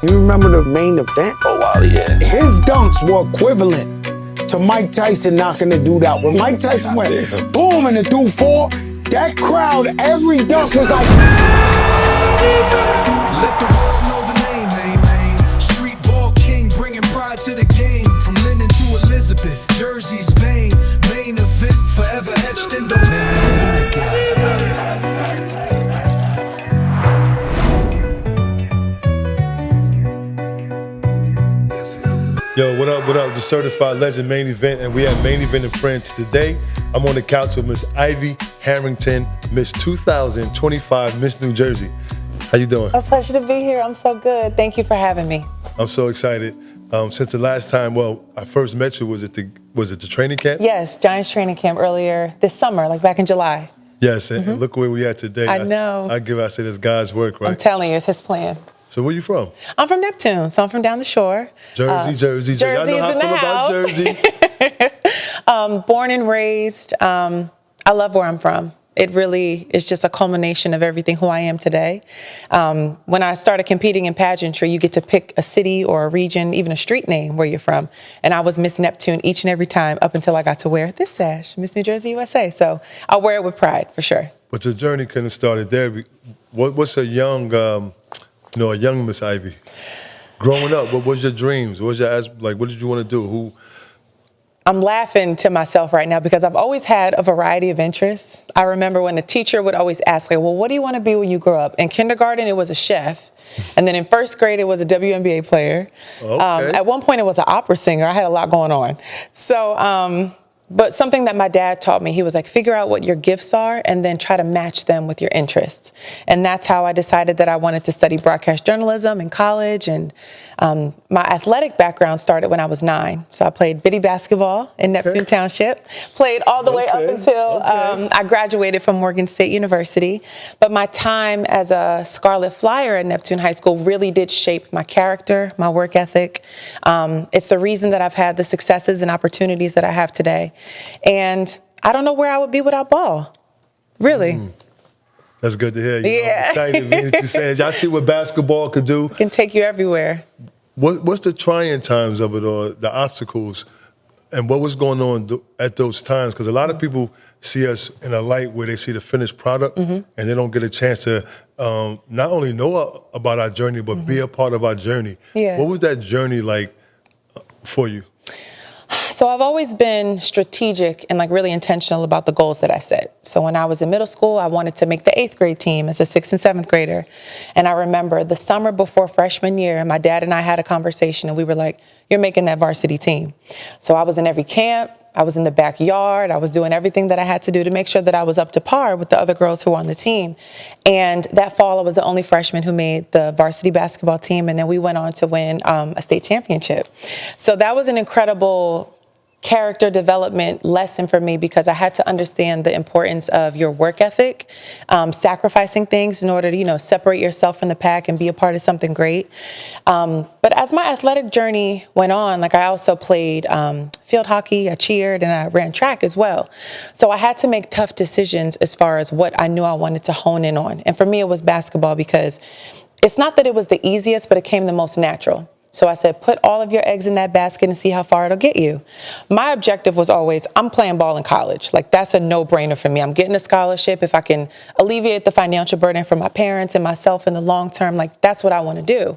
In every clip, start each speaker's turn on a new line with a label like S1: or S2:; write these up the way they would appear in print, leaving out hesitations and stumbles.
S1: You remember the main event?
S2: Oh, wow, yeah.
S1: His dunks were equivalent to Mike Tyson knocking the dude out. When Mike Tyson went boom and the dude fall, that crowd, every dunk was like...
S3: Let the world know the name, man. Street ball king, bringing pride to the game. From Linden to Elizabeth, Jersey's vein. Main event, forever etched in the main again.
S4: Yo, what up, what up? The Certified Legend Main Event, and we have Main Event in France today. I'm on the couch with Miss Ivy Harrington, Miss 2025, Miss New Jersey. How you doing?
S5: A pleasure to be here. I'm so good. Thank you for having me.
S4: I'm so excited. Since the last time, I first met you, was it the training camp?
S5: Yes, Giants training camp earlier this summer, like back in July.
S4: Yes, and look where we at today.
S5: I know.
S4: I say this God's work, right?
S5: I'm telling you, it's his plan.
S4: So where you from?
S5: I'm from Neptune, so I'm from down the shore.
S4: Jersey. Y'all know how I feel about Jersey.
S5: Born and raised. I love where I'm from. It really is just a culmination of everything who I am today. When I started competing in pageantry, you get to pick a city or a region, even a street name where you're from. And I was Miss Neptune each and every time up until I got to wear this sash, Miss New Jersey, USA. So I'll wear it with pride for sure.
S4: But your journey couldn't have started there. What's a young Miss Ivy? Growing up, what was your dreams? What did you want to do?
S5: I'm laughing to myself right now because I've always had a variety of interests. I remember when the teacher would always ask, well, what do you want to be when you grow up? In kindergarten, it was a chef. And then in first grade, it was a WNBA player. Okay. At one point, it was an opera singer. I had a lot going on. So, but something that my dad taught me, he was like, figure out what your gifts are and then try to match them with your interests. And that's how I decided that I wanted to study broadcast journalism in college. And my athletic background started when I was 9. So I played bitty basketball in Neptune Township, played all the way up until I graduated from Morgan State University. But my time as a Scarlet Flyer at Neptune High School really did shape my character, my work ethic. It's the reason that I've had the successes and opportunities that I have today. And I don't know where I would be without ball, really.
S4: That's good to hear.
S5: Yeah.
S4: I'm excited, man, that you said. Y'all see what basketball could do.
S5: It can take you everywhere.
S4: What's the trying times of it, or the obstacles, and what was going on at those times? Because a lot of people see us in a light where they see the finished product, and they don't get a chance to not only know about our journey, but be a part of our journey.
S5: Yeah.
S4: What was that journey like for you?
S5: So I've always been strategic and really intentional about the goals that I set. So when I was in middle school, I wanted to make the 8th grade team as a 6th and 7th grader. And I remember the summer before freshman year, my dad and I had a conversation and we were like, you're making that varsity team. So I was in every camp. I was in the backyard. I was doing everything that I had to do to make sure that I was up to par with the other girls who were on the team. And that fall, I was the only freshman who made the varsity basketball team. And then we went on to win a state championship. So that was an incredible character development lesson for me because I had to understand the importance of your work ethic, sacrificing things in order to, separate yourself from the pack and be a part of something great. But as my athletic journey went on, I also played field hockey, I cheered, and I ran track as well. So I had to make tough decisions as far as what I knew I wanted to hone in on. And for me, it was basketball because it's not that it was the easiest, but it came the most natural. So I said, put all of your eggs in that basket and see how far it'll get you. My objective was always, I'm playing ball in college. That's a no-brainer for me. I'm getting a scholarship. If I can alleviate the financial burden for my parents and myself in the long term, that's what I want to do.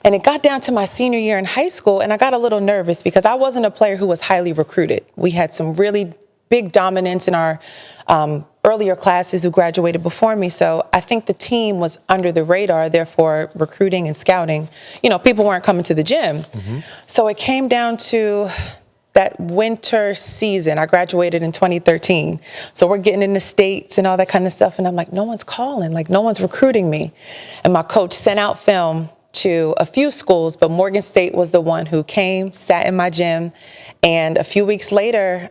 S5: And it got down to my senior year in high school, and I got a little nervous because I wasn't a player who was highly recruited. We had some really big dominance in our earlier classes who graduated before me. So I think the team was under the radar, therefore recruiting and scouting, people weren't coming to the gym. So it came down to that winter season. I graduated in 2013. So we're getting in the States and all that kind of stuff. And I'm like, no one's calling, no one's recruiting me. And my coach sent out film to a few schools, but Morgan State was the one who came, sat in my gym. And a few weeks later,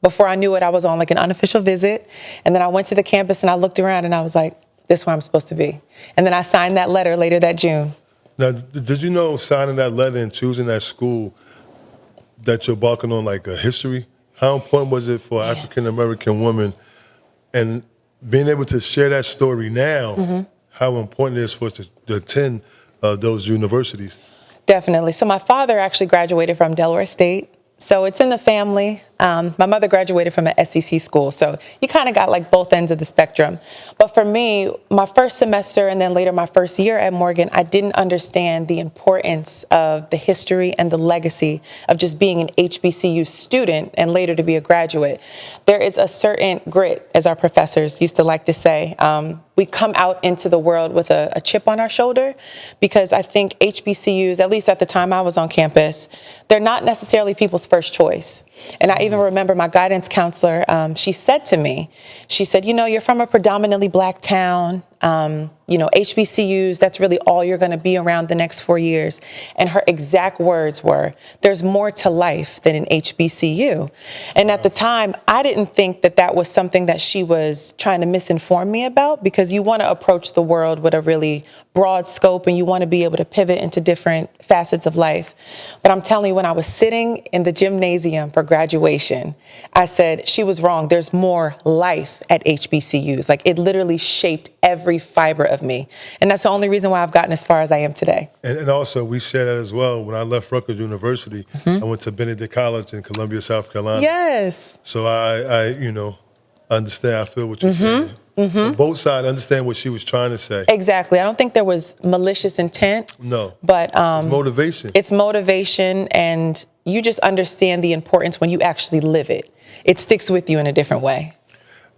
S5: before I knew it, I was on an unofficial visit. And then I went to the campus and I looked around and I was like, this is where I'm supposed to be. And then I signed that letter later that June.
S4: Now, did you know signing that letter and choosing that school that you're embarking on a history? How important was it for African-American women? And being able to share that story now, how important it is for us to attend those universities?
S5: Definitely. So my father actually graduated from Delaware State. So it's in the family. My mother graduated from an SEC school. So you kind of got like both ends of the spectrum. But for me, my first semester and then later my first year at Morgan, I didn't understand the importance of the history and the legacy of just being an HBCU student and later to be a graduate. There is a certain grit, as our professors used to like to say. We come out into the world with a chip on our shoulder because I think HBCUs, at least at the time I was on campus, they're not necessarily people's first choice. And I even remember my guidance counselor, she said to me, she said, you know, you're from a predominantly black town. You know, HBCUs, that's really all you're going to be around the next 4 years. And her exact words were, there's more to life than an HBCU. And at the time, I didn't think that that was something that she was trying to misinform me about, because you want to approach the world with a really broad scope and you want to be able to pivot into different facets of life. But I'm telling you, when I was sitting in the gymnasium for graduation, I said, she was wrong. There's more life at HBCUs. Like, it literally shaped every fiber of me. And that's the only reason why I've gotten as far as I am today.
S4: And also, we share that as well. When I left Rutgers University, I went to Benedict College in Columbia, South Carolina.
S5: Yes.
S4: So I you know, understand. I feel what you're saying. On both sides, understand what she was trying to say.
S5: Exactly. I don't think there was malicious intent.
S4: No.
S5: But
S4: Motivation.
S5: it's motivation, and you just understand the importance when you actually live it. It sticks with you in a different way.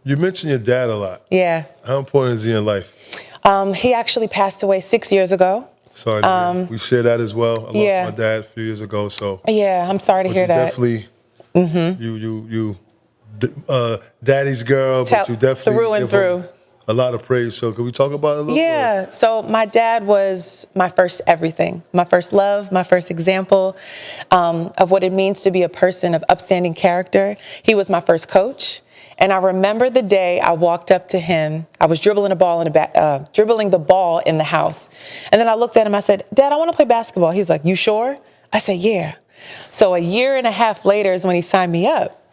S4: You mentioned your dad a lot.
S5: Yeah.
S4: How important is he in life?
S5: He actually passed away 6 years ago.
S4: Sorry to hear. We share that as well. I
S5: Yeah.
S4: lost my dad a few years ago, so.
S5: Yeah, I'm sorry to hear that.
S4: Definitely, daddy's girl, but you definitely
S5: through and
S4: give him
S5: through.
S4: a lot of praise. So could we talk about it a little bit?
S5: Yeah. So my dad was my first everything, my first love, my first example of what it means to be a person of upstanding character. He was my first coach. And I remember the day I walked up to him. I was dribbling the ball in the house. And then I looked at him, I said, Dad, I want to play basketball. He was like, you sure? I said, yeah. So a year and a half later is when he signed me up.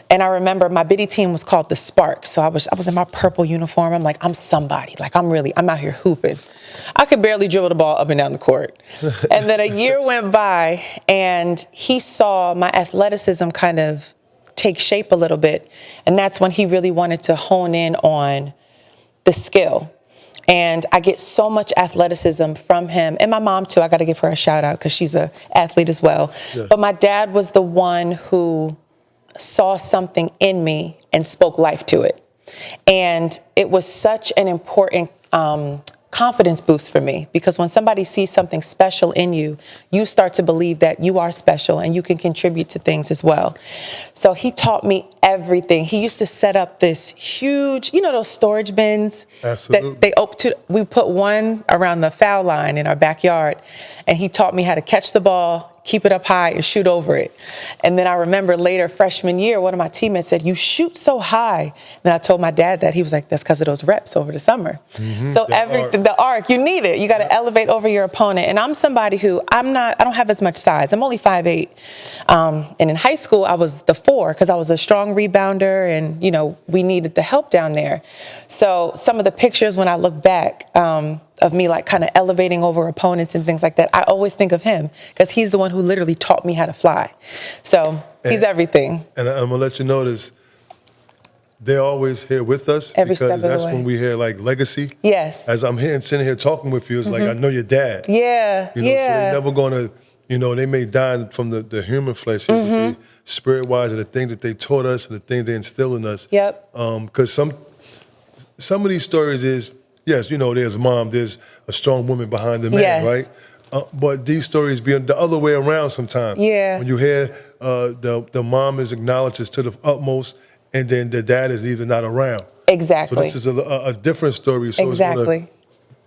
S5: And I remember my biddy team was called the Sparks. So I was in my purple uniform. I'm like, I'm somebody. Like, I'm out here hooping. I could barely dribble the ball up and down the court. And then a year went by, and he saw my athleticism kind of take shape a little bit. And that's when he really wanted to hone in on the skill. And I get so much athleticism from him, and my mom too. I got to give her a shout out because she's an athlete as well. Yes. But my dad was the one who saw something in me and spoke life to it. And it was such an important confidence boost for me, because when somebody sees something special in you, you start to believe that you are special and you can contribute to things as well. So he taught me everything. He used to set up this huge, you know, those storage bins.
S4: Absolutely.
S5: We put one around the foul line in our backyard, and he taught me how to catch the ball, keep it up high, and shoot over it. And then I remember later, freshman year, one of my teammates said, you shoot so high. And I told my dad that. He was like, that's because of those reps over the summer. So the arc, you need it. You got to elevate over your opponent. And I'm somebody who, I don't have as much size. I'm only 5'8". And in high school, I was the 4 because I was a strong rebounder, and, you know, we needed the help down there. So some of the pictures when I look back, of me like kind of elevating over opponents and things like that, I always think of him because he's the one who literally taught me how to fly. So he's everything.
S4: And I'm going to let you know this. They're always here with us
S5: Every step of the
S4: that's
S5: way.
S4: when we hear like legacy.
S5: Yes.
S4: As I'm here and sitting here talking with you, it's like, I know your dad.
S5: Yeah.
S4: You know, so they're never going to, you know, they may die from the human flesh, but spirit-wise, and the things that they taught us and the things they instilled in us.
S5: Yep.
S4: Because some of these stories is, yes, you know, there's a mom, there's a strong woman behind the man,
S5: Yes.
S4: right? But these stories be the other way around sometimes.
S5: Yeah.
S4: When you hear the mom is acknowledged to the utmost, and then the dad is either not around.
S5: Exactly.
S4: So this is a different story. So
S5: exactly.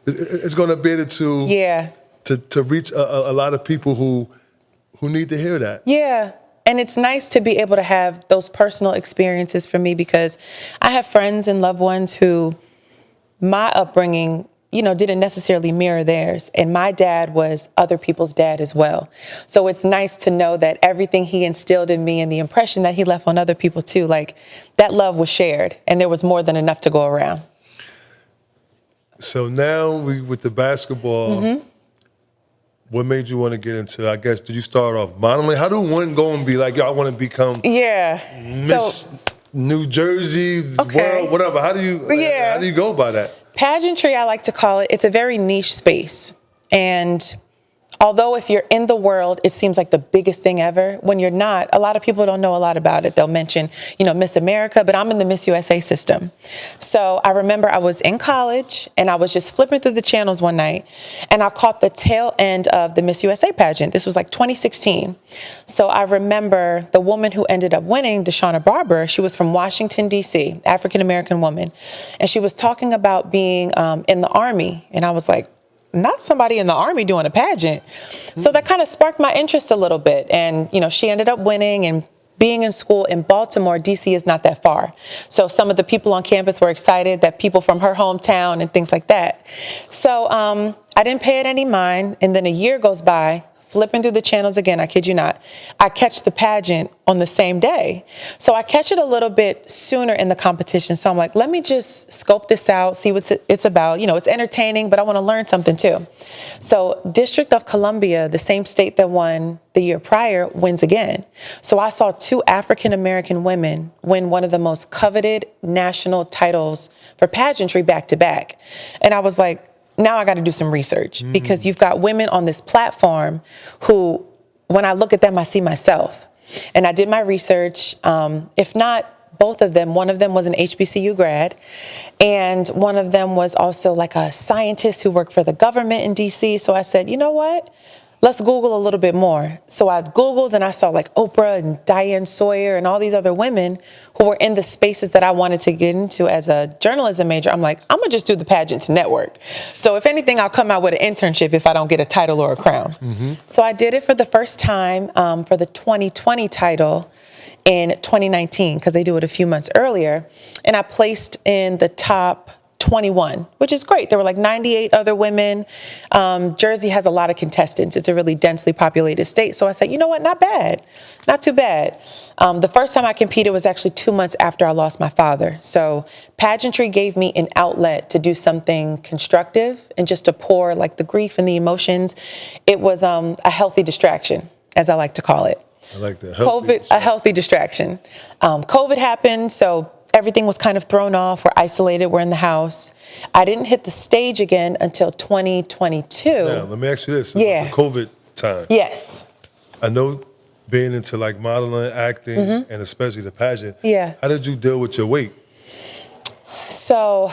S4: It's going to be able to reach a lot of people who need to hear that.
S5: Yeah. And it's nice to be able to have those personal experiences for me, because I have friends and loved ones who my upbringing, you know, didn't necessarily mirror theirs. And my dad was other people's dad as well. So it's nice to know that everything he instilled in me and the impression that he left on other people too, like that love was shared and there was more than enough to go around.
S4: So now with the basketball, what made you want to get into, I guess, did you start off modeling? How do one go and be like, yo, I want to become Miss New Jersey, world, whatever? How do you go by that?
S5: Pageantry, I like to call it, it's a very niche space. And although if you're in the world, it seems like the biggest thing ever, when you're not, a lot of people don't know a lot about it. They'll mention, Miss America, but I'm in the Miss USA system. So I remember I was in college and I was just flipping through the channels one night and I caught the tail end of the Miss USA pageant. This was like 2016. So I remember the woman who ended up winning, Deshauna Barber, she was from Washington, D.C., African-American woman. And she was talking about being in the Army. And I was like, not somebody in the Army doing a pageant. So that kind of sparked my interest a little bit. And, she ended up winning, and being in school in Baltimore, DC is not that far. So some of the people on campus were excited that people from her hometown and things like that. So I didn't pay it any mind. And then a year goes by, flipping through the channels again, I kid you not, I catch the pageant on the same day. So I catch it a little bit sooner in the competition. So I'm like, let me just scope this out, see what it's about. It's entertaining, but I want to learn something too. So District of Columbia, the same state that won the year prior, wins again. So I saw 2 African-American women win one of the most coveted national titles for pageantry back to back. And I was like, now I got to do some research, because you've got women on this platform who, when I look at them, I see myself. And I did my research. If not both of them, one of them was an HBCU grad, and one of them was also like a scientist who worked for the government in DC. So I said, you know what? Let's Google a little bit more. So I Googled and I saw like Oprah and Diane Sawyer and all these other women who were in the spaces that I wanted to get into as a journalism major. I'm like, I'm gonna just do the pageant to network. So if anything, I'll come out with an internship if I don't get a title or a crown. So I did it for the first time for the 2020 title in 2019, because they do it a few months earlier. And I placed in the top 21, which is great. There were like 98 other women. Jersey has a lot of contestants. It's a really densely populated state. So I said, you know what? Not bad. Not too bad. The first time I competed was actually 2 months after I lost my father. So pageantry gave me an outlet to do something constructive and just to pour like the grief and the emotions. It was a healthy distraction, as I like to call it.
S4: I like that.
S5: A healthy distraction. COVID happened, so everything was kind of thrown off. We're isolated. We're in the house. I didn't hit the stage again until 2022.
S4: Now, let me ask you this.
S5: Yeah.
S4: The COVID time.
S5: Yes.
S4: I know being into like modeling, acting, and especially the pageant.
S5: Yeah.
S4: How did you deal with your weight?
S5: So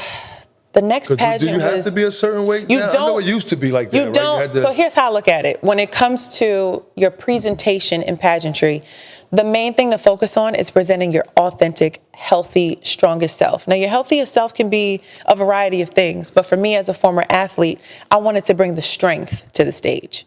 S5: the next pageant
S4: do you have to be a certain weight?
S5: You
S4: now?
S5: don't.
S4: I know it used to be like that.
S5: You
S4: right?
S5: don't. So here's how I look at it. When it comes to your presentation in pageantry, the main thing to focus on is presenting your authentic, healthy, strongest self. Now, your healthiest self can be a variety of things, but for me as a former athlete, I wanted to bring the strength to the stage.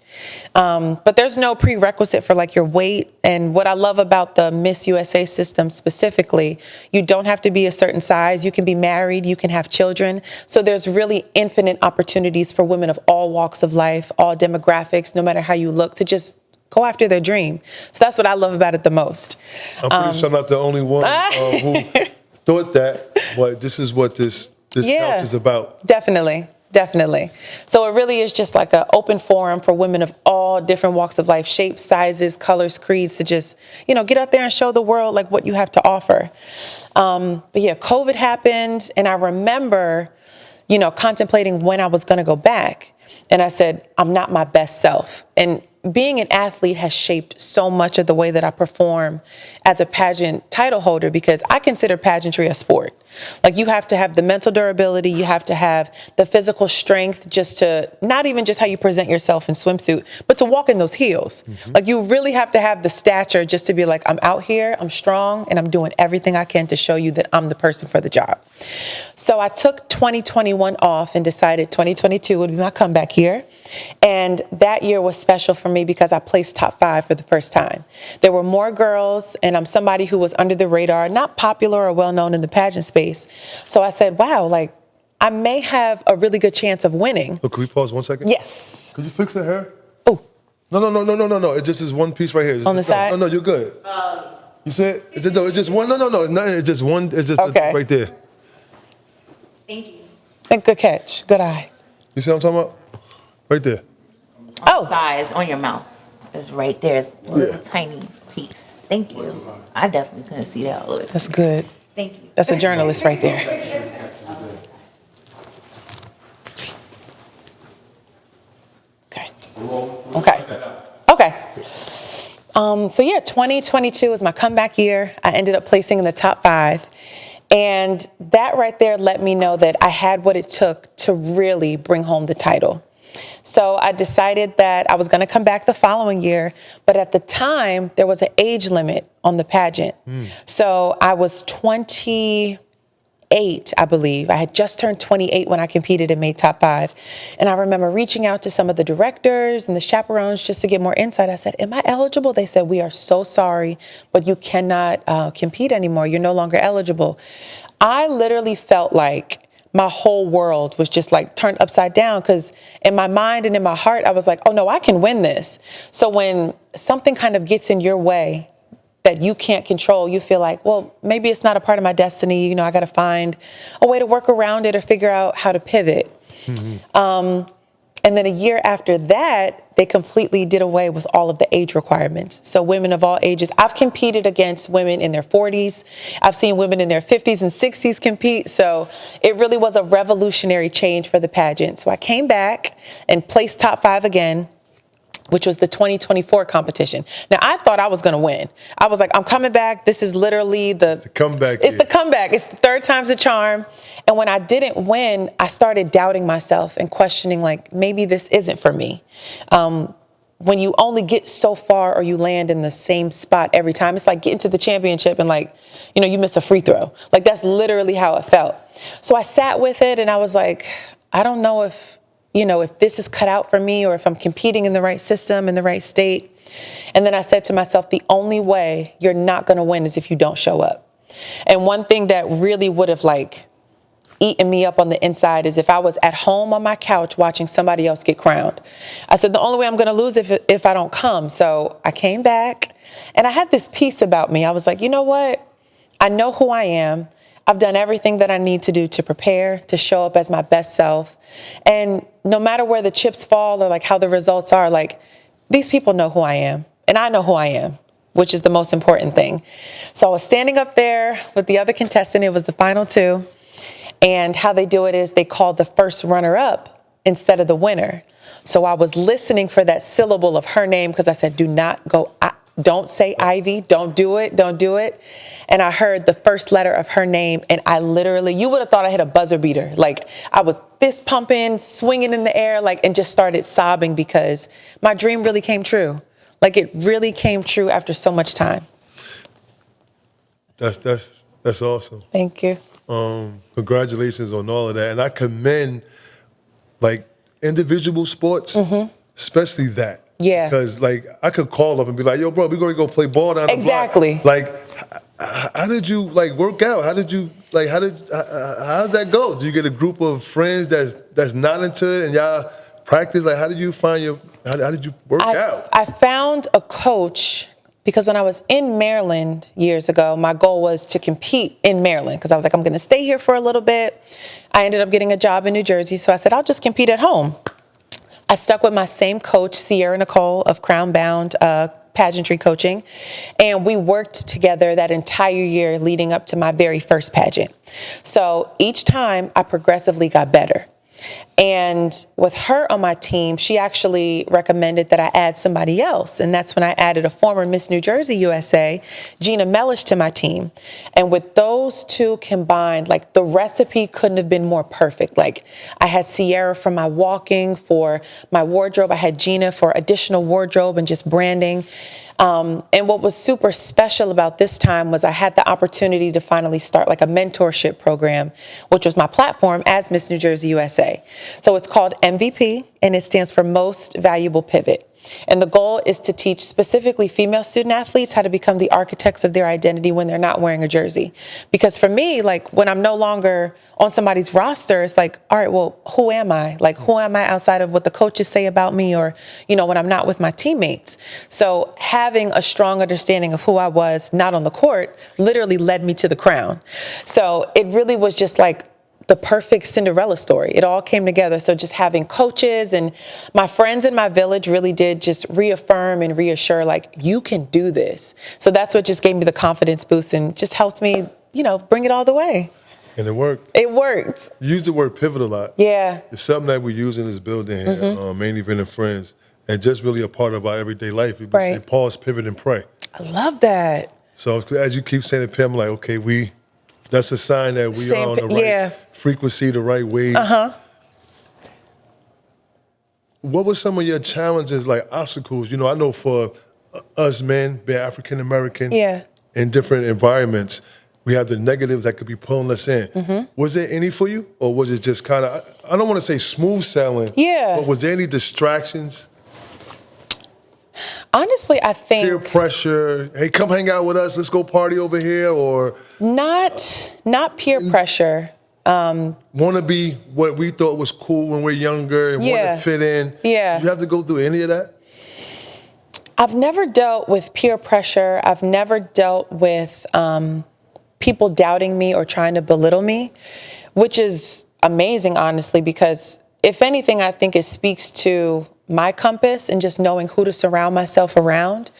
S5: But there's no prerequisite for like your weight. And what I love about the Miss USA system specifically, you don't have to be a certain size. You can be married, you can have children. So there's really infinite opportunities for women of all walks of life, all demographics, no matter how you look, to just go after their dream. So that's what I love about it the most.
S4: I'm pretty sure I'm not the only one who thought that, but this is what this couch is about.
S5: Definitely. So it really is just like an open forum for women of all different walks of life, shapes, sizes, colors, creeds, to just, get out there and show the world like what you have to offer. But yeah, COVID happened, and I remember, contemplating when I was going to go back. And I said, I'm not my best self. And being an athlete has shaped so much of the way that I perform as a pageant title holder, because I consider pageantry a sport. Like, you have to have the mental durability, you have to have the physical strength, just to, not even just how you present yourself in swimsuit, but to walk in those heels. Like, you really have to have the stature just to be like, I'm out here, I'm strong, and I'm doing everything I can to show you that I'm the person for the job. So I took 2021 off and decided 2022 would be my comeback year. And that year was special for me because I placed top 5 for the first time. There were more girls, and I'm somebody who was under the radar, not popular or well known in the pageant space. So I said, wow, like, I may have a really good chance of winning.
S4: Look, can we pause 1 second?
S5: Yes.
S4: Could you fix her hair?
S5: Oh.
S4: No. It just is one piece right here. Just
S5: on the side?
S4: No, you're good. You see it? It's just one. No. It's nothing. It's just one. It's just
S5: okay.
S4: Right there.
S5: Thank you. Good catch. Good eye.
S4: You see what I'm talking about? Right there.
S5: Oh.
S2: size on your mouth. It's right there. It's a little tiny piece. Thank you. I definitely couldn't see that all the way.
S5: That's good.
S2: Thank you.
S5: That's a journalist right there. Okay. Okay. So yeah, 2022 was my comeback year. I ended up placing in the top 5. And that right there let me know that I had what it took to really bring home the title. So I decided that I was going to come back the following year, but at the time there was an age limit on the pageant. So I was 28, I believe. I had just turned 28 when I competed and made top 5. And I remember reaching out to some of the directors and the chaperones just to get more insight. I said, am I eligible? They said, we are so sorry, but you cannot compete anymore. You're no longer eligible. I literally felt like my whole world was just like turned upside down, because in my mind and in my heart, I was like, oh no, I can win this. So when something kind of gets in your way that you can't control, you feel like, well, maybe it's not a part of my destiny. You know, I got to find a way to work around it or figure out how to pivot. And then a year after that, they completely did away with all of the age requirements. So women of all ages, I've competed against women in their 40s. I've seen women in their 50s and 60s compete. So it really was a revolutionary change for the pageant. So I came back and placed top 5 again, which was the 2024 competition. Now, I thought I was going to win. I was like, I'm coming back. This is literally the
S4: comeback.
S5: It's the comeback. It's the third time's a charm. And when I didn't win, I started doubting myself and questioning, like, maybe this isn't for me. When you only get so far or you land in the same spot every time, it's like getting to the championship and, like, you know, you miss a free throw. Like, that's literally how it felt. So I sat with it and I was like, I don't know if, you know, if this is cut out for me or if I'm competing in the right system, in the right state. And then I said to myself, the only way you're not going to win is if you don't show up. And one thing that really would have, like, eaten me up on the inside is if I was at home on my couch watching somebody else get crowned. I said, the only way I'm going to lose if I don't come. So I came back and I had this peace about me. I was like, you know what? I know who I am. I've done everything that I need to do to prepare, to show up as my best self. And no matter where the chips fall or like how the results are, like, these people know who I am and I know who I am, which is the most important thing. So I was standing up there with the other contestant. It was the final 2. And how they do it is they call the first runner up instead of the winner. So I was listening for that syllable of her name because I said, don't say Ivy, don't do it. And I heard the first letter of her name and I literally, you would have thought I hit a buzzer beater. Like, I was fist pumping, swinging in the air, like, and just started sobbing because my dream really came true. Like, it really came true after so much time.
S4: That's awesome.
S5: Thank you.
S4: Congratulations on all of that. And I commend, like, individual sports, especially that.
S5: Yeah.
S4: Because, like, I could call up and be like, yo, bro, we're going to go play ball down the block.
S5: Exactly.
S4: Like, how did you, like, work out? How's that go? Do you get a group of friends that's not into it and y'all practice? Like, how did you find how did you work out?
S5: I found a coach. Because when I was in Maryland years ago, my goal was to compete in Maryland because I was like, I'm going to stay here for a little bit. I ended up getting a job in New Jersey, so I said, I'll just compete at home. I stuck with my same coach, Sierra Nicole of Crown Bound Pageantry Coaching, and we worked together that entire year leading up to my very first pageant. So each time I progressively got better. And with her on my team, she actually recommended that I add somebody else. And that's when I added a former Miss New Jersey USA, Gina Mellish, to my team. And with those two combined, like, the recipe couldn't have been more perfect. Like, I had Sierra for my walking, for my wardrobe. I had Gina for additional wardrobe and just branding. And what was super special about this time was I had the opportunity to finally start like a mentorship program, which was my platform as Miss New Jersey USA. So it's called MVP, and it stands for Most Valuable Pivot. And the goal is to teach specifically female student athletes how to become the architects of their identity when they're not wearing a jersey. Because for me, like, when I'm no longer on somebody's roster, it's like, all right, well, who am I? Like, who am I outside of what the coaches say about me, or, you know, when I'm not with my teammates? So having a strong understanding of who I was not on the court literally led me to the crown. So it really was just like the perfect Cinderella story. It all came together. So just having coaches and my friends in my village really did just reaffirm and reassure, like, you can do this. So that's what just gave me the confidence boost and just helped me, bring it all the way.
S4: And it worked.
S5: It worked.
S4: You use the word pivot a lot.
S5: Yeah.
S4: It's something that we use in this building here, mainly being friends, and just really a part of our everyday life. We say pause, pivot, and pray.
S5: I love that.
S4: So as you keep saying it, Pam, like, okay, that's a sign that we are on the right frequency, the right wave. What were some of your challenges, like obstacles? I know for us men, being African American, in different environments, we have the negatives that could be pulling us in. Was there any for you, or was it just kind of, I don't want to say smooth sailing, but was there any distractions?
S5: Honestly, I think
S4: peer pressure. Hey, come hang out with us. Let's go party over here, or
S5: not peer pressure.
S4: Want to be what we thought was cool when we're younger and want to fit in.
S5: Yeah.
S4: Did you have to go through any of that?
S5: I've never dealt with peer pressure. I've never dealt with people doubting me or trying to belittle me, which is amazing, honestly, because if anything, I think it speaks to my compass and just knowing who to surround myself around.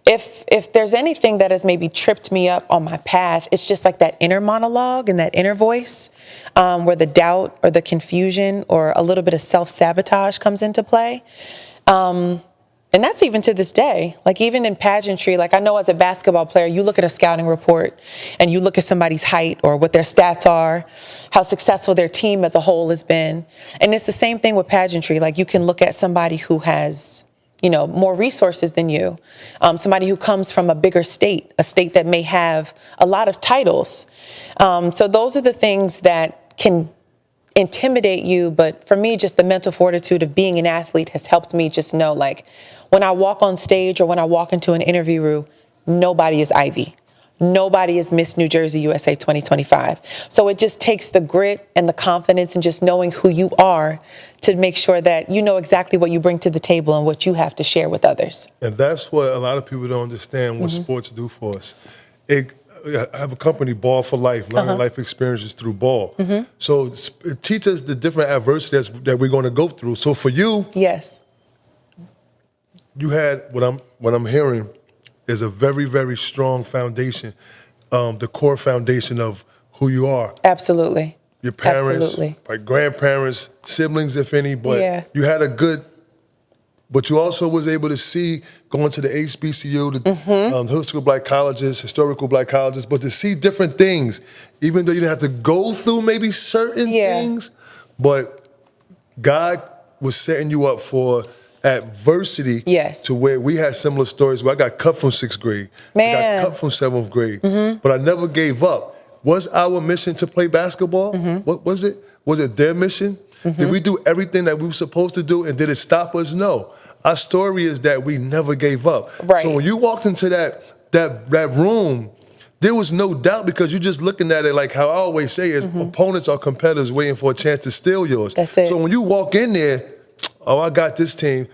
S5: If there's anything that has maybe tripped me up on my path, it's just like that inner monologue and that inner voice where the doubt or the confusion or a little bit of self-sabotage comes into play. And that's even to this day. Like even in pageantry, like I know as a basketball player, you look at a scouting report and you look at somebody's height or what their stats are, how successful their team as a whole has been. And it's the same thing with pageantry. Like you can look at somebody who has, more resources than you, somebody who comes from a bigger state, a state that may have a lot of titles. So those are the things that can intimidate you. But for me, just the mental fortitude of being an athlete has helped me just know, like, when I walk on stage or when I walk into an interview room, nobody is Ivy. Nobody is Miss New Jersey USA 2025. So it just takes the grit and the confidence and just knowing who you are to make sure that you know exactly what you bring to the table and what you have to share with others.
S4: And that's what a lot of people don't understand what sports do for us. I have a company, Ball for Life, learning life experiences through ball. So it teaches us the different adversities that we're going to go through. So for you, you had what I'm hearing is a very, very strong foundation, the core foundation of who you are.
S5: Absolutely.
S4: Your parents, like grandparents, siblings, if any, but you had a good. But you also was able to see going to the HBCU, the historical black colleges, but to see different things, even though you didn't have to go through maybe certain things, but God was setting you up for adversity to where we had similar stories where I got cut from 6th grade, I got cut from 7th grade, but I never gave up. Was our mission to play basketball? What was it? Was it their mission? Did we do everything that we were supposed to do, and did it stop us? No. Our story is that we never gave up. So when you walked into that room, there was no doubt because you're just looking at it like how I always say is opponents are competitors waiting for a chance to steal yours.
S5: That's it.
S4: So when you walk in there, I got this team.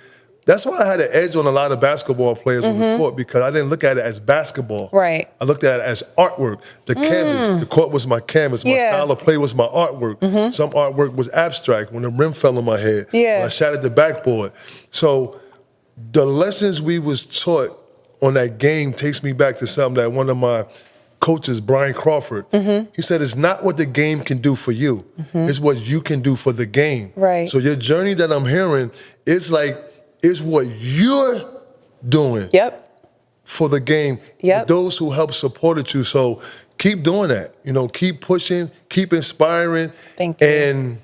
S4: That's why I had an edge on a lot of basketball players on the court because I didn't look at it as basketball. I looked at it as artwork. The canvas, the court was my canvas. My style of play was my artwork. Some artwork was abstract when the rim fell on my head. When I shot at the backboard. So the lessons we was taught on that game takes me back to something that one of my coaches, Brian Crawford, he said, it's not what the game can do for you. It's what you can do for the game. So your journey that I'm hearing is like, it's what you're doing for the game. Those who help supported you. So keep doing that. Keep pushing, keep inspiring.
S5: Thank you.
S4: And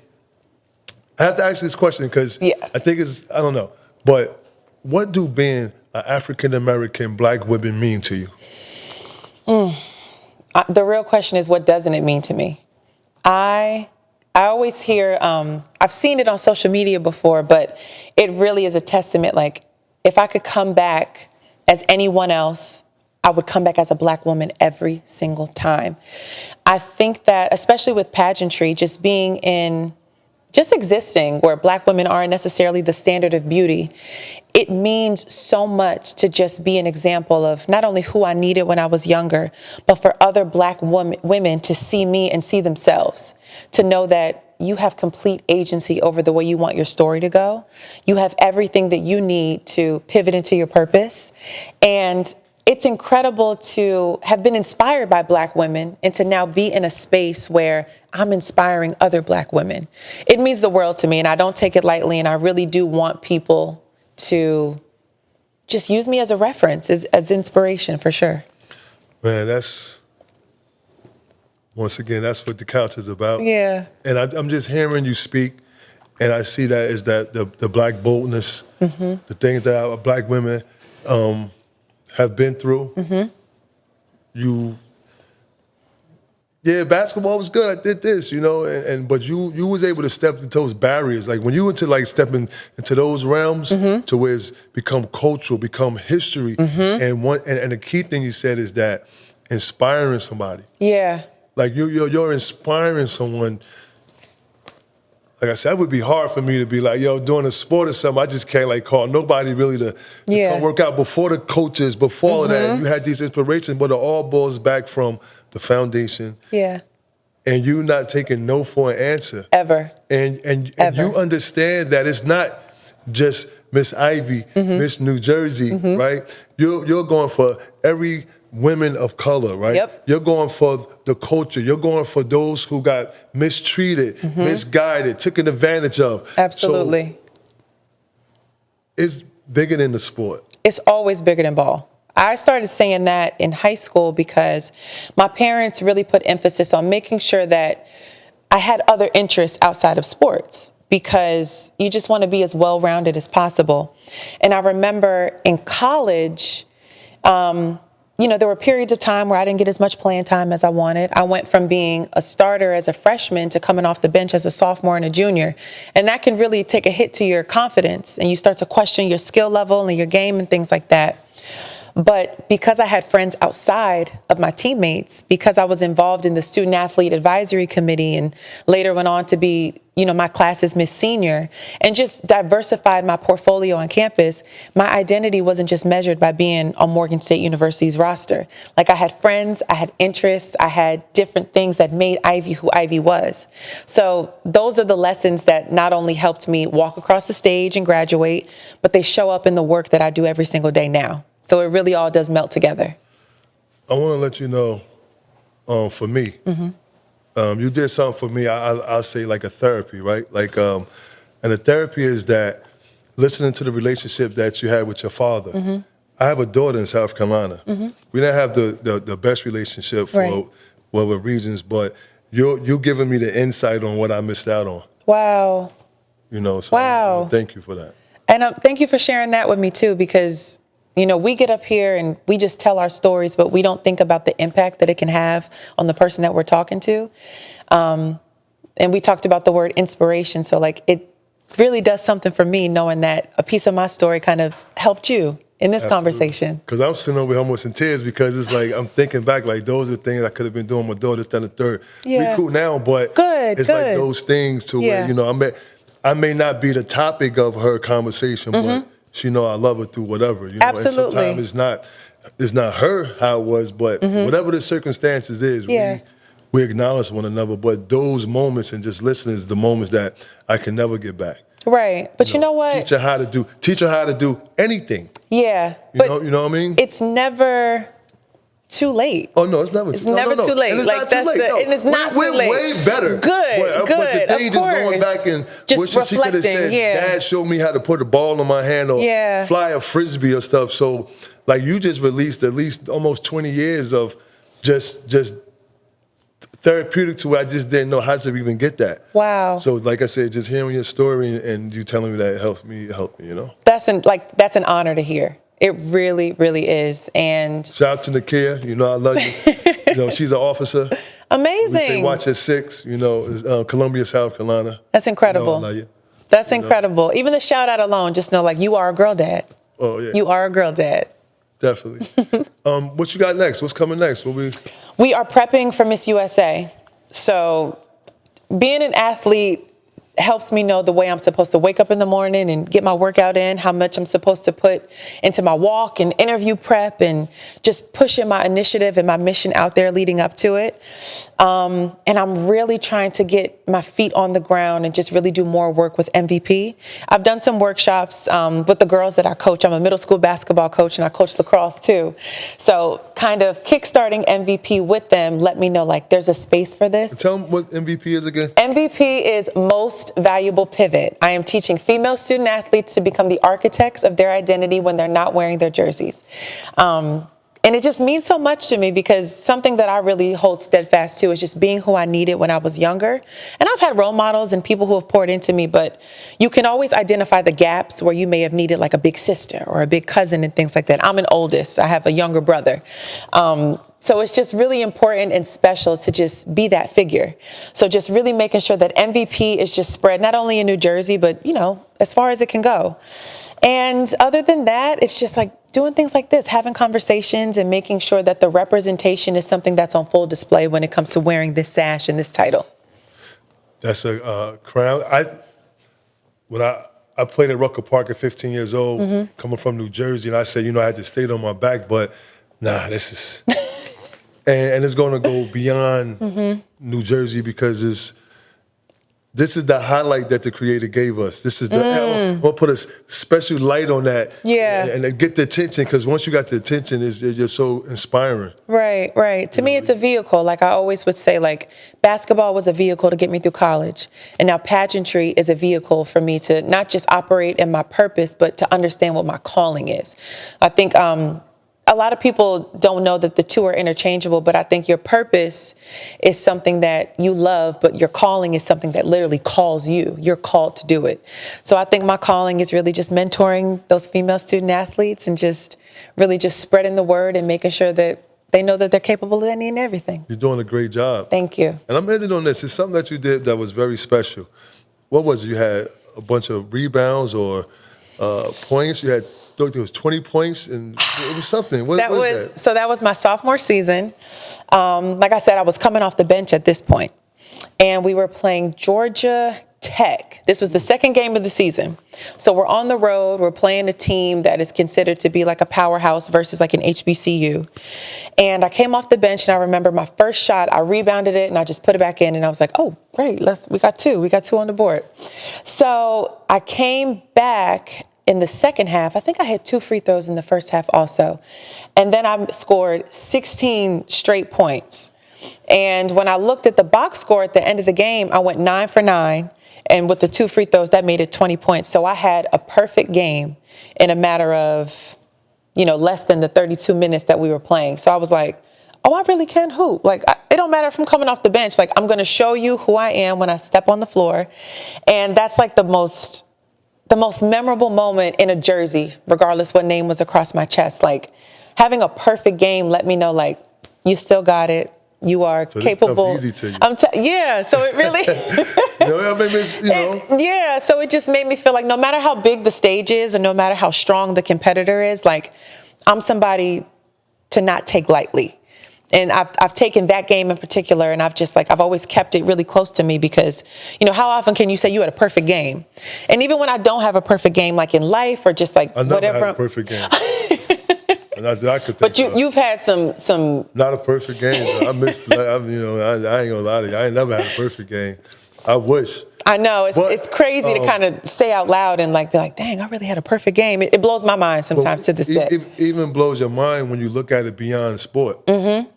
S4: I have to ask you this question because I think I don't know. But what do being an African-American black woman mean to you?
S5: The real question is, what doesn't it mean to me? I always hear, I've seen it on social media before, but it really is a testament. Like, if I could come back as anyone else, I would come back as a black woman every single time. I think that, especially with pageantry, just being in just existing, where Black women aren't necessarily the standard of beauty, it means so much to just be an example of not only who I needed when I was younger, but for other Black women to see me and see themselves, to know that you have complete agency over the way you want your story to go. You have everything that you need to pivot into your purpose. And it's incredible to have been inspired by Black women and to now be in a space where I'm inspiring other Black women. It means the world to me, and I don't take it lightly, and I really do want people to just use me as a reference, as inspiration, for sure.
S4: Man, once again, that's what the couch is about.
S5: Yeah.
S4: And I'm just hearing you speak, and I see that as that the Black boldness, the things that our Black women have been through. Basketball was good. I did this, but you was able to step into those barriers. Like when you went to stepping into those realms to where it's become cultural, become history. And the key thing you said is that inspiring somebody.
S5: Yeah.
S4: Like you're inspiring someone. Like I said, it would be hard for me to be like, doing a sport or something. I just can't call nobody really to come work out. Before the coaches, before all of that, you had these inspirations, but it all boils back from the foundation.
S5: Yeah.
S4: And you not taking no for an answer.
S5: Ever.
S4: And
S5: Ever.
S4: you understand that it's not just Miss Ivy, Miss New Jersey, right? You're going for every women of color, right?
S5: Yep.
S4: You're going for the culture. You're going for those who got mistreated, misguided, taken advantage of.
S5: Absolutely.
S4: So it's bigger than the sport.
S5: It's always bigger than ball. I started saying that in high school because my parents really put emphasis on making sure that I had other interests outside of sports, because you just want to be as well-rounded as possible. And I remember in college, there were periods of time where I didn't get as much playing time as I wanted. I went from being a starter as a freshman to coming off the bench as a sophomore and a junior. And that can really take a hit to your confidence, and you start to question your skill level and your game and things like that. But because I had friends outside of my teammates, because I was involved in the student athlete advisory committee and later went on to be, my class's Miss Senior, and just diversified my portfolio on campus, my identity wasn't just measured by being on Morgan State University's roster. Like, I had friends, I had interests, I had different things that made Ivy who Ivy was. So those are the lessons that not only helped me walk across the stage and graduate, but they show up in the work that I do every single day now. So it really all does melt together.
S4: I want to let you know, for me, you did something for me, I'll say like a therapy, right? And the therapy is that listening to the relationship that you had with your father. I have a daughter in South Carolina. We didn't have the best relationship for whatever reasons, but you're giving me the insight on what I missed out on.
S5: Wow.
S4: So
S5: wow.
S4: Thank you for that.
S5: And thank you for sharing that with me too, because we get up here and we just tell our stories, but we don't think about the impact that it can have on the person that we're talking to. And we talked about the word inspiration. So it really does something for me knowing that a piece of my story kind of helped you in this conversation. Because
S4: I'm sitting over here almost in tears, because it's I'm thinking back, those are things I could have been doing with my daughter, this, that, and the third.
S5: Yeah.
S4: We cool now, but it's like those things to where, I may not be the topic of her conversation, but she know I love her through whatever.
S5: Absolutely.
S4: And sometimes it's not her how it was, but whatever the circumstances is, we acknowledge one another. But those moments and just listening is the moments that I can never get back.
S5: Right. But you know what?
S4: Teach her how to do anything.
S5: Yeah.
S4: You know what I mean?
S5: It's never too late.
S4: Oh no, it's never.
S5: It's never too late.
S4: And it's not too late.
S5: And it's not
S4: we're
S5: too late.
S4: Way better.
S5: Good.
S4: But the thing just going back and
S5: just
S4: she could have said, Dad showed me how to put a ball in my hand or fly a frisbee or stuff. So you just released at least almost 20 years of just therapeutic to where I just didn't know how to even get that.
S5: Wow.
S4: So like I said, just hearing your story and you telling me that it helped me.
S5: That's an honor to hear. It really, really is. And
S4: shout out to Nakia. I love you. She's an officer.
S5: Amazing.
S4: We say watch at 6. Columbia, South Carolina.
S5: That's incredible.
S4: I love you.
S5: That's incredible. Even the shout out alone, just know you are a girl dad.
S4: Oh yeah.
S5: You are a girl dad.
S4: Definitely. What you got next? What's coming next? We
S5: are prepping for Miss USA. So being an athlete helps me know the way I'm supposed to wake up in the morning and get my workout in, how much I'm supposed to put into my walk and interview prep and just pushing my initiative and my mission out there leading up to it. And I'm really trying to get my feet on the ground and just really do more work with MVP. I've done some workshops with the girls that I coach. I'm a middle school basketball coach and I coach lacrosse too. So kind of kickstarting MVP with them let me know like there's a space for this.
S4: Tell them what MVP is again.
S5: MVP is Most Valuable Pivot. I am teaching female student athletes to become the architects of their identity when they're not wearing their jerseys. And it just means so much to me because something that I really hold steadfast to is just being who I needed when I was younger. And I've had role models and people who have poured into me, but you can always identify the gaps where you may have needed like a big sister or a big cousin and things like that. I'm an oldest. I have a younger brother. So it's just really important and special to just be that figure. So just really making sure that MVP is just spread not only in New Jersey, but, you know, as far as it can go. And other than that, it's just like doing things like this, having conversations and making sure that the representation is something that's on full display when it comes to wearing this sash and this title.
S4: That's a crown. When I played at Rucker Park at 15 years old, coming from New Jersey, and I said, you know, I had to stay on my back, but nah, this is... and it's going to go beyond New Jersey because this is the highlight that the creator gave us. This is the, I'm going to put a special light on that and get the attention because once you got the attention, it's just so inspiring.
S5: Right, right. To me, it's a vehicle. Like I always would say, like basketball was a vehicle to get me through college. And now pageantry is a vehicle for me to not just operate in my purpose, but to understand what my calling is. I think a lot of people don't know that the two are interchangeable, but I think your purpose is something that you love, but your calling is something that literally calls you. You're called to do it. So I think my calling is really just mentoring those female student athletes and just really just spreading the word and making sure that they know that they're capable of any and everything.
S4: You're doing a great job.
S5: Thank you.
S4: And I'm ending on this. It's something that you did that was very special. What was it? You had a bunch of rebounds or points. You had, I think it was 20 points, and it was something. What is that?
S5: So that was my sophomore season. Like I said, I was coming off the bench at this point, and we were playing Georgia Tech. This was the second game of the season. So we're on the road. We're playing a team that is considered to be like a powerhouse versus like an HBCU. And I came off the bench, and I remember my first shot, I rebounded it, and I just put it back in, and I was like, oh, great, we got two. We got two on the board. So I came back in the second half. I think I had 2 free throws in the first half also. And then I scored 16 straight points. And when I looked at the box score at the end of the game, I went 9 for 9. And with the 2 free throws, that made it 20 points. So I had a perfect game in a matter of, less than the 32 minutes that we were playing. So I was like, oh, I really can hoop. Like, it don't matter if I'm coming off the bench. Like, I'm going to show you who I am when I step on the floor. And that's like the most memorable moment in a jersey, regardless what name was across my chest. Like, having a perfect game let me know, like, you still got it. You are capable.
S4: This stuff easy to you.
S5: Yeah, so it really... Yeah, so it just made me feel like no matter how big the stage is and no matter how strong the competitor is, like, I'm somebody to not take lightly. And I've taken that game in particular, and I've always kept it really close to me because, how often can you say you had a perfect game? And even when I don't have a perfect game, like in life or just like
S4: I never
S5: whatever.
S4: had a perfect game. And I could think
S5: but you've had some.
S4: Not a perfect game. I missed. I ain't gonna lie to you. I ain't never had a perfect game. I wish.
S5: I know it's crazy to kind of say out loud and like be like, dang, I really had a perfect game. It blows my mind sometimes to this day.
S4: It even blows your mind when you look at it beyond sport. Mm-hmm.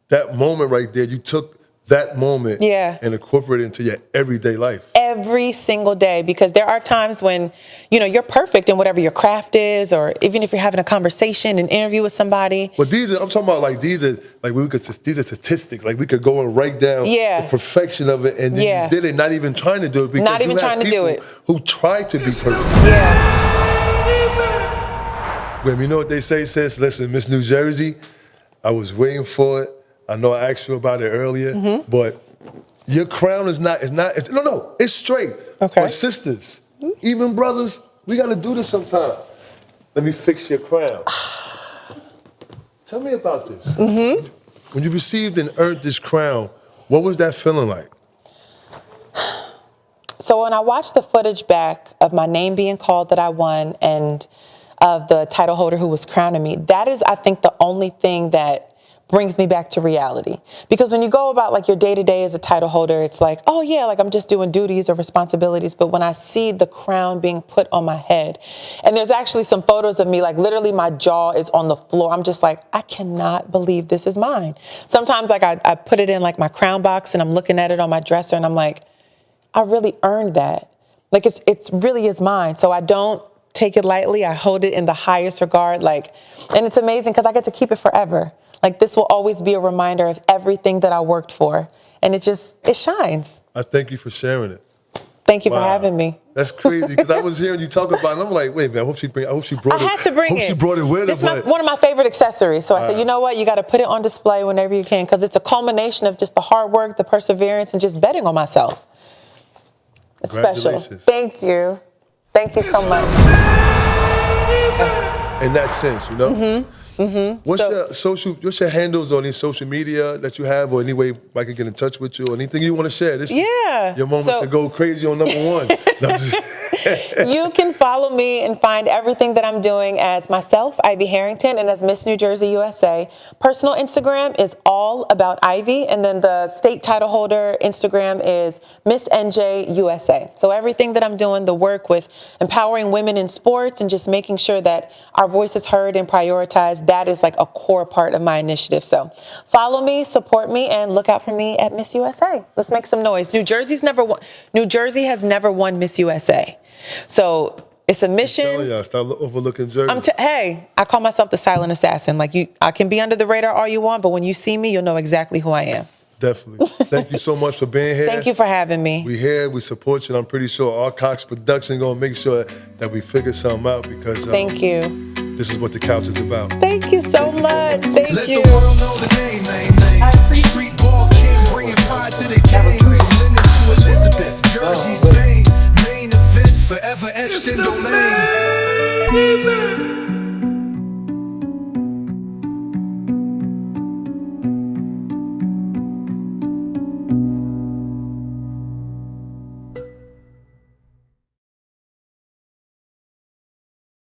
S4: That moment right there, you took that moment and incorporated it into your everyday life.
S5: Every single day, because there are times when, you're perfect in whatever your craft is, or even if you're having a conversation, an interview with somebody.
S4: But I'm talking about these are statistics. Like we could go and write down the perfection of it, and then you did it, not even trying to do it because
S5: not even trying to do it.
S4: Who tried to be perfect.
S5: Yeah.
S4: But you know what they say, sis? Listen, Miss New Jersey, I was waiting for it. I know I asked you about it earlier, but your crown it's straight.
S5: Okay.
S4: But sisters, even brothers, we got to do this sometime. Let me fix your crown. Tell me about this. Mm-hmm. When you received and earned this crown, what was that feeling like?
S5: So when I watched the footage back of my name being called that I won and of the title holder who was crowning me, that is, I think, the only thing that brings me back to reality. Because when you go about like your day-to-day as a title holder, it's like, oh yeah, like I'm just doing duties or responsibilities. But when I see the crown being put on my head, and there's actually some photos of me, like literally my jaw is on the floor. I'm just like, I cannot believe this is mine. Sometimes like I put it in like my crown box and I'm looking at it on my dresser and I'm like, I really earned that. Like it really is mine. So I don't take it lightly. I hold it in the highest regard. Like, and it's amazing because I get to keep it forever. Like this will always be a reminder of everything that I worked for. And it shines.
S4: I thank you for sharing it.
S5: Thank you for having me.
S4: That's crazy because I was hearing you talk about it and I'm like, wait, man, I hope she brought it.
S5: I had to bring it.
S4: I hope she brought it with
S5: This
S4: her.
S5: is one of my favorite accessories. So I said, you know what? You got to put it on display whenever you can because it's a culmination of just the hard work, the perseverance, and just betting on myself. It's special. Thank you. Thank you so much.
S4: In that sense, you know? Mm-hmm. Mm-hmm. What's your handles on any social media that you have, or any way I can get in touch with you, or anything you want to share? This is your moment to go crazy on number one.
S5: You can follow me and find everything that I'm doing as myself, Ivy Harrington, and as Miss New Jersey USA. Personal Instagram is all about Ivy, and then the state title holder Instagram is Miss NJ USA. So everything that I'm doing, the work with empowering women in sports and just making sure that our voice is heard and prioritized, that is like a core part of my initiative. So follow me, support me, and look out for me at Miss USA. Let's make some noise. New Jersey has never won Miss USA. So it's a mission.
S4: Stop overlooking Jersey.
S5: Hey, I call myself the silent assassin. Like I can be under the radar all you want, but when you see me, you'll know exactly who I am.
S4: Definitely. Thank you so much for being here.
S5: Thank you for having me.
S4: We here, we support you, and I'm pretty sure our Cox production gonna make sure that we figure something out because
S5: thank you.
S4: This is what the couch is about.
S5: Thank you so much. Thank
S3: Let
S5: you.
S3: the world know the name. Street ball king, bringing pride to the game. From Linden to Elizabeth, Jersey's fame. Main event, forever etched in domain.